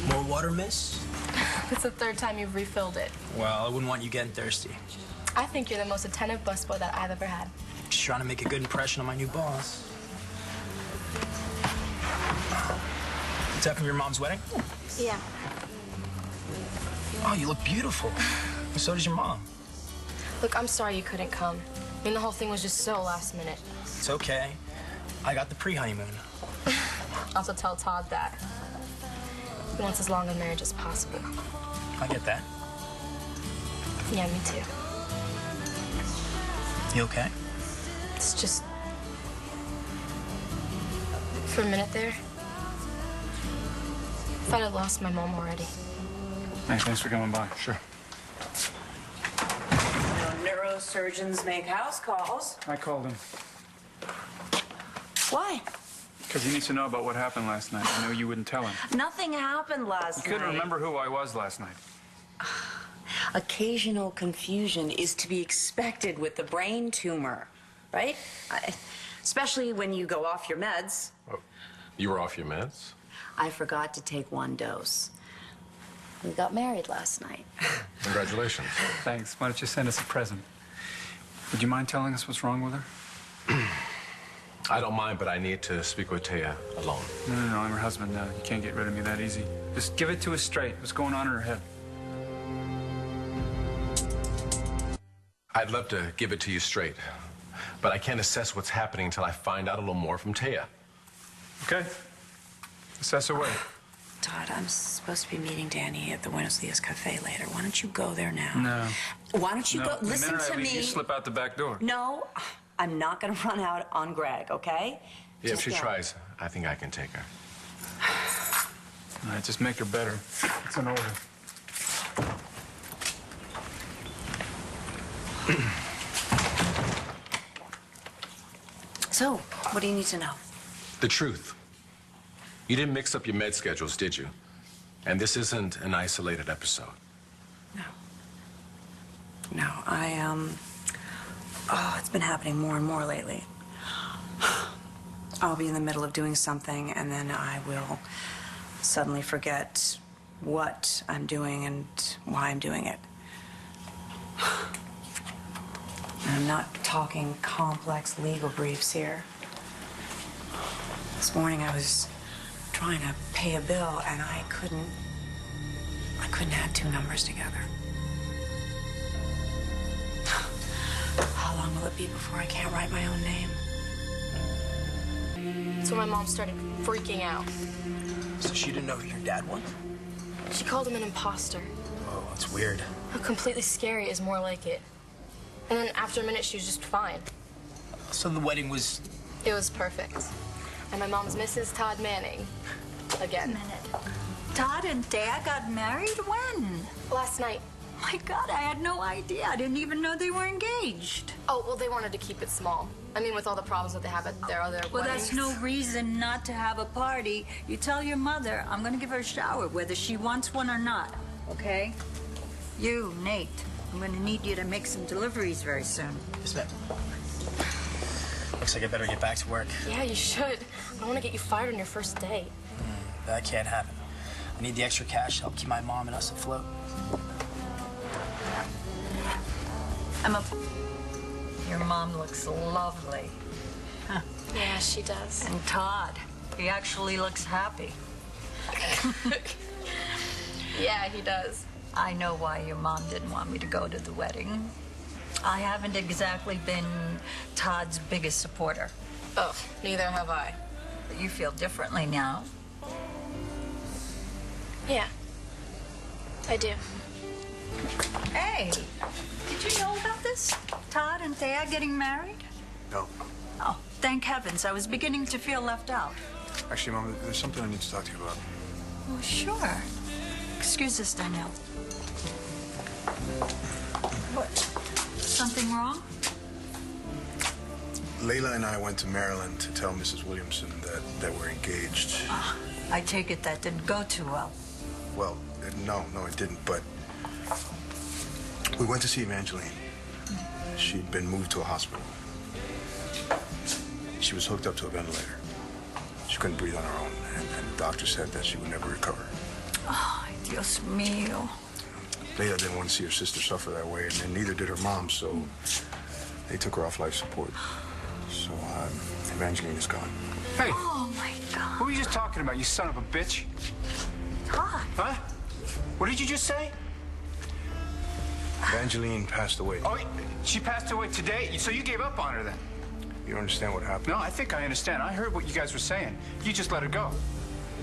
More water, miss? It's the third time you've refilled it. Well, I wouldn't want you getting thirsty. I think you're the most attentive busboy that I've ever had. Just trying to make a good impression on my new boss. Is that from your mom's wedding? Yeah. Oh, you look beautiful. And so does your mom. Look, I'm sorry you couldn't come. I mean, the whole thing was just so last minute. It's okay. I got the pre-honeymoon. Also tell Todd that. He wants as long a marriage as possible. I get that. Yeah, me too. You okay? It's just... For a minute there, I thought I'd lost my mom already. Hey, thanks for coming by. Sure. Neurosurgeons make house calls. I called him. Why? Because he needs to know about what happened last night. I know you wouldn't tell him. Nothing happened last night. You couldn't remember who I was last night. Occasional confusion is to be expected with the brain tumor, right? Especially when you go off your meds. Oh, you were off your meds? I forgot to take one dose. We got married last night. Congratulations. Thanks. Why don't you send us a present? Would you mind telling us what's wrong with her? I don't mind, but I need to speak with Taya alone. No, I'm her husband now. You can't get rid of me that easy. Just give it to us straight. What's going on in her head? I'd love to give it to you straight, but I can't assess what's happening until I find out a little more from Taya. Okay. Assess away. Todd, I'm supposed to be meeting Dani at the Buenos Dias Cafe later. Why don't you go there now? No. Why don't you go? Listen to me. You slip out the back door. No, I'm not going to run out on Greg, okay? Yeah, if she tries, I think I can take her. All right, just make her better. It's an order. So, what do you need to know? The truth. You didn't mix up your med schedules, did you? And this isn't an isolated episode. No. No, oh, it's been happening more and more lately. I'll be in the middle of doing something, and then I will suddenly forget what I'm doing and why I'm doing it. And I'm not talking complex legal briefs here. This morning I was trying to pay a bill, and I couldn't add two numbers together. How long will it be before I can't write my own name? So my mom started freaking out. So she didn't know who your dad was? She called him an imposter. Oh, that's weird. How completely scary is more like it. And then after a minute, she was just fine. So the wedding was... It was perfect. And my mom's Mrs. Todd Manning. Again. Todd and Dad got married when? Last night. My God, I had no idea. I didn't even know they were engaged. Oh, well, they wanted to keep it small. I mean, with all the problems that they have at their other Well, weddings. that's no reason not to have a party. You tell your mother I'm going to give her a shower, whether she wants one or not, okay? You, Nate, I'm going to need you to make some deliveries very soon. Yes, ma'am. Looks like I better get back to work. Yeah, you should. I don't want to get you fired on your first day. That can't happen. I need the extra cash to help keep my mom and us afloat. Your mom looks lovely. Huh. Yeah, she does. And Todd, he actually looks happy. Yeah, he does. I know why your mom didn't want me to go to the wedding. I haven't exactly been Todd's biggest supporter. Oh, neither have I. But you feel differently now. Yeah, I do. Hey, did you know about this? Todd and Thea getting married? No. Oh, thank heavens. I was beginning to feel left out. Actually, Mom, there's something I need to talk to you about. Oh, sure. Excuse us, Danielle. What? Something wrong? Layla and I went to Maryland to tell Mrs. Williamson that we're engaged. I take it that didn't go too well. Well, no, it didn't, but we went to see Evangeline. She'd been moved to a hospital. She was hooked up to a ventilator. She couldn't breathe on her own, and the doctor said that she would never recover. Ay, Dios mío. Leila didn't want to see her sister suffer that way, and then neither did her mom, so they took her off life support. So, Evangeline is gone. Hey, Oh, my God. what were you just talking about, you son of a bitch? Todd. Huh? What did you just say? Evangeline passed away. Oh, she passed away today? So you gave up on her then? You don't understand what happened? No, I think I understand. I heard what you guys were saying. You just let her go.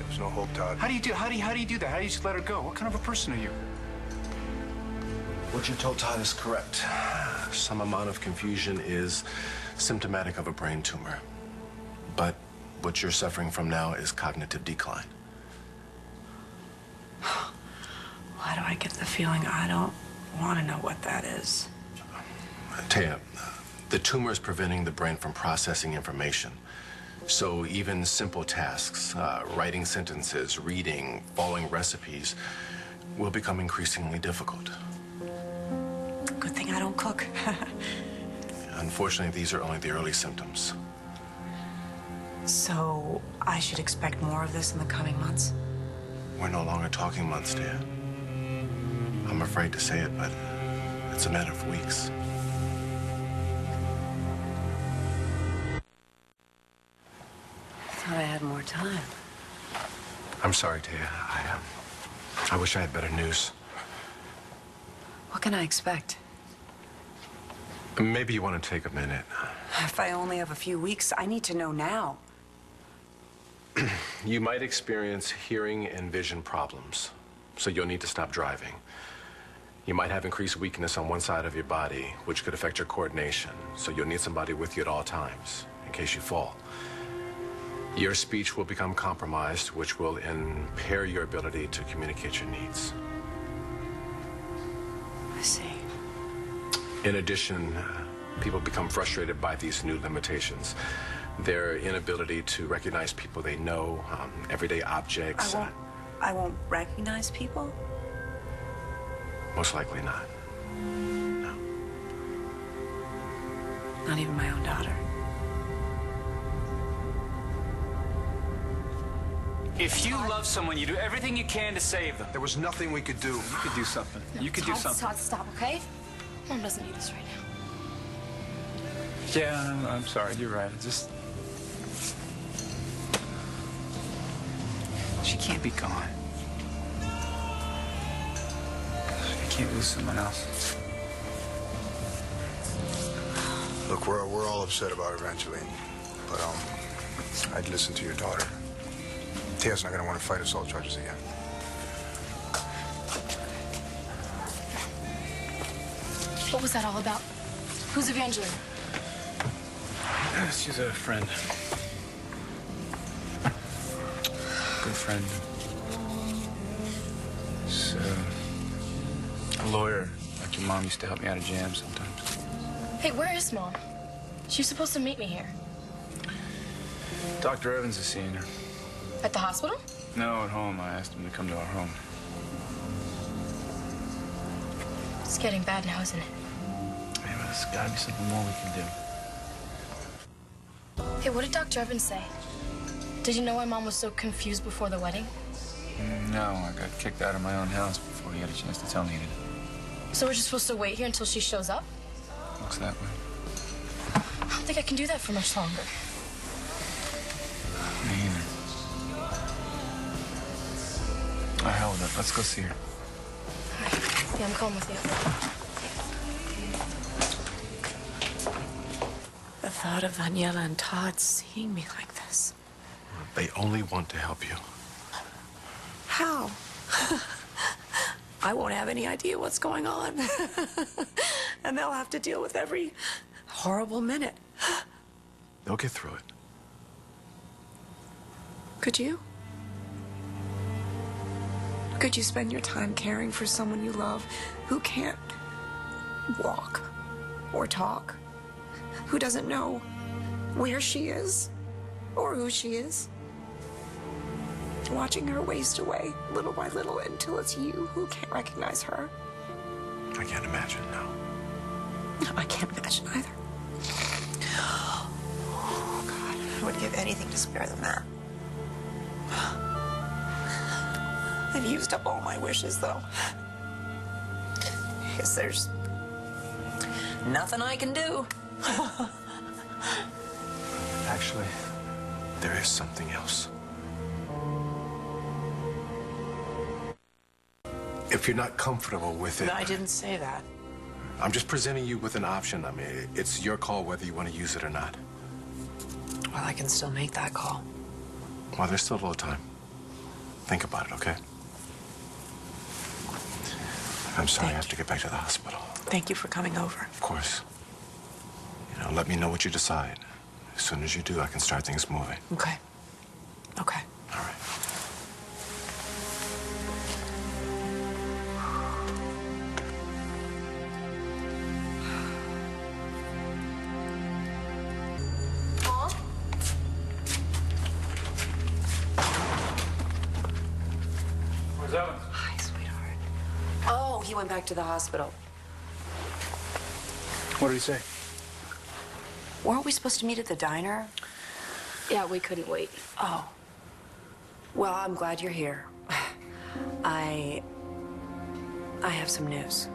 There's no hope, Todd. How do you do that? How do you just let her go? What kind of a person are you? What you told Todd is correct. Some amount of confusion is symptomatic of a brain tumor. But what you're suffering from now is cognitive decline. Why do I get the feeling I don't want to know what that is? Taya, the tumor is preventing the brain from processing information. So even simple tasks, writing sentences, reading, following recipes, will become increasingly difficult. Good thing I don't cook. Unfortunately, these are only the early symptoms. So I should expect more of this in the coming months? We're no longer talking months, dear. I'm afraid to say it, but it's a matter of weeks. I thought I had more time. I'm sorry, Taya. I wish I had better news. What can I expect? Maybe you want to take a minute. If I only have a few weeks, I need to know now. You might experience hearing and vision problems, so you'll need to stop driving. You might have increased weakness on one side of your body, which could affect your coordination, so you'll need somebody with you at all times, in case you fall. Your speech will become compromised, which will impair your ability to communicate your needs. I see. In addition, people become frustrated by these new limitations. Their inability to recognize people they know, everyday objects. I won't recognize people? Most likely not. No. Not even my own daughter. If you love someone, you do everything you can to save them. There was nothing we could do. You could do something. You could do something. Todd, stop, okay? Mom doesn't need this right now. Yeah, I'm sorry. You're right. She can't be gone. I can't lose someone else. Look, we're all upset about Evangeline, but I'd listen to your daughter. Taya's not gonna want to fight assault charges again. What was that all about? Who's Evangeline? She's a friend. Good friend. She's a lawyer. Like your mom used to help me out of jam sometimes. Hey, where is Mom? She was supposed to meet me here. Dr. Evans is seeing her. At the hospital? No, at home. I asked him to come to our home. It's getting bad now, isn't it? Yeah, but there's gotta be something more we can do. Hey, what did Dr. Evans say? Did you know why Mom was so confused before the wedding? No, I got kicked out of my own house before he had a chance to tell me anything. So we're just supposed to wait here until she shows up? Looks that way. I don't think I can do that for much longer. Me either. Oh, hell with it. Let's go see her. All right. Yeah, I'm coming with you. The thought of Daniela and Todd seeing me like this. They only want to help you. How? I won't have any idea what's going on. And they'll have to deal with every horrible minute. They'll get through it. Could you? Could you spend your time caring for someone you love who can't walk or talk, who doesn't know where she is or who she is? Watching her waste away little by little until it's you who can't recognize her. I can't imagine, no. I can't imagine either. Oh, God. I would give anything to spare them that. I've used up all my wishes, though. Guess there's nothing I can do. Actually, there is something else. If you're not comfortable with it... No, I didn't say that. I'm just presenting you with an option. I mean, it's your call whether you want to use it or not. Well, I can still make that call. Well, there's still a little time. Think about it, okay? I'm sorry I have to get back to the hospital. Thank you for coming over. Of course. You know, let me know what you decide. As soon as you do, I can start things moving. Okay. Okay. All right. Where's Owens? Hi, sweetheart. Oh, he went back to the hospital. What did he say? Weren't we supposed to meet at the diner? Yeah, we couldn't wait. Oh. Well, I'm glad you're here. I have some news.